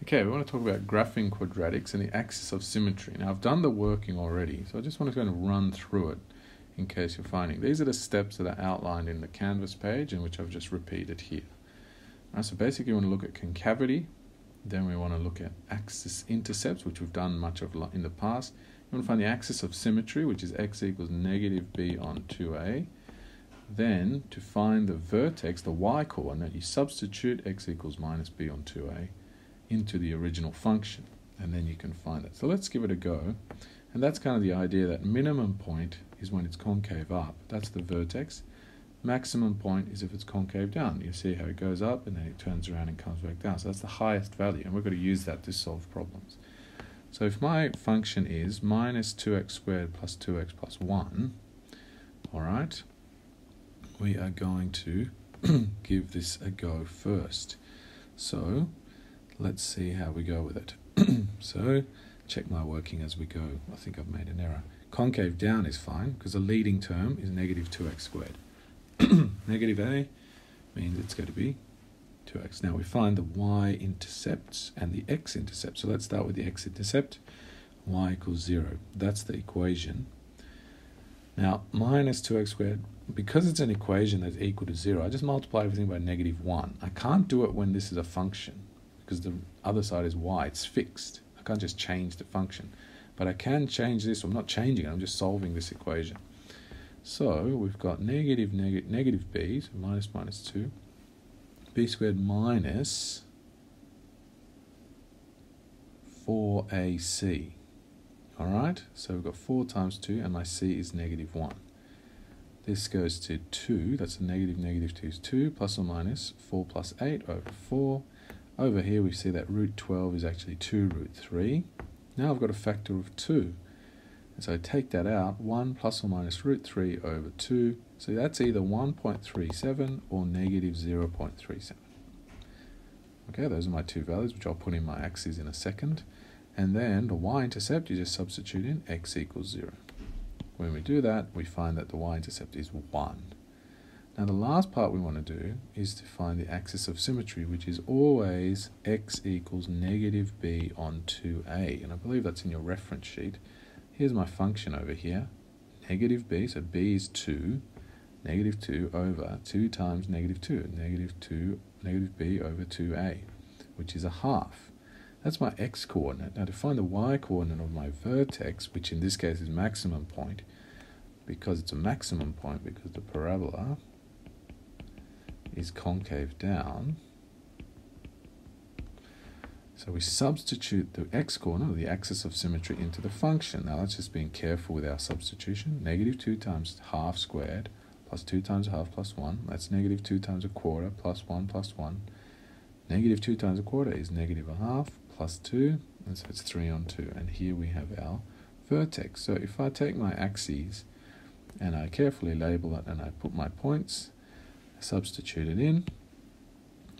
Okay, we want to talk about graphing quadratics and the axis of symmetry. Now, I've done the working already, so I just want to kind of run through it in case you're finding. These are the steps that are outlined in the Canvas page and which I've just repeated here. Right, so basically we want to look at concavity, then we want to look at axis intercepts, which we've done much of in the past. You want to find the axis of symmetry, which is x equals negative b on 2a. Then, to find the vertex, the y-coordinate, you substitute x equals minus b on 2a into the original function, and then you can find it. So let's give it a go. And that's kind of the idea that minimum point is when it's concave up. That's the vertex. Maximum point is if it's concave down. You see how it goes up and then it turns around and comes back down. So that's the highest value, and we've got to use that to solve problems. So if my function is minus 2x squared plus 2x plus 1, all right, we are going to give this a go first. So let's see how we go with it. So check my working as we go. I think I've made an error. Concave down is fine because the leading term is negative 2x squared. Negative a means it's going to be 2x. Now we find the y-intercepts and the x-intercept. So let's start with the x-intercept. Y equals 0. That's the equation. Now minus 2x squared, because it's an equation that's equal to 0, I just multiply everything by negative 1. I can't do it when this is a function because the other side is y, it's fixed. I can't just change the function. But I can change this. I'm not changing it, I'm just solving this equation. So we've got negative b, so minus minus 2, b squared minus 4ac. Alright, so we've got 4 times 2, and my c is negative 1. This goes to 2, that's a negative 2 is 2, plus or minus 4 plus 8 over 4. Over here we see that root 12 is actually 2 root 3. Now I've got a factor of 2. And so I take that out, 1 plus or minus root 3 over 2. So that's either 1.37 or negative 0.37. Okay, those are my two values, which I'll put in my axes in a second. And then the y-intercept, you just substitute in x equals 0. When we do that, we find that the y-intercept is 1. Now the last part we want to do is to find the axis of symmetry, which is always x equals negative b on 2a. And I believe that's in your reference sheet. Here's my function over here, negative b, so b is 2, negative 2 over 2 times negative 2, negative b over 2a, which is a half. That's my x-coordinate. Now to find the y-coordinate of my vertex, which in this case is maximum point, because it's a maximum point, because the parabola is concave down, so we substitute the x-coordinate, or the axis of symmetry, into the function. Now that's just being careful with our substitution. Negative 2 times half squared, plus 2 times a half plus 1. That's negative 2 times a quarter, plus 1 plus 1. Negative 2 times a quarter is negative a half, plus 2, and so it's 3 on 2. And here we have our vertex. So if I take my axes and I carefully label it and I put my points, I substitute it in,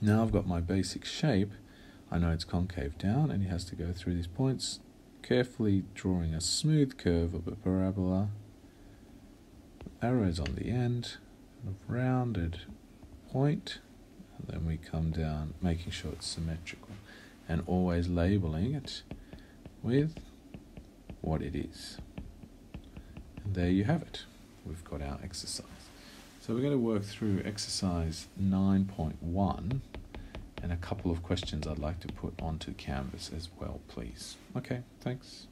now I've got my basic shape. I know it's concave down and it has to go through these points, carefully drawing a smooth curve of a parabola, arrows on the end, a rounded point, and then we come down making sure it's symmetrical and always labeling it with what it is. And there you have it. We've got our exercise. So we're going to work through exercise 9.1 and a couple of questions I'd like to put onto Canvas as well, please. Okay, thanks.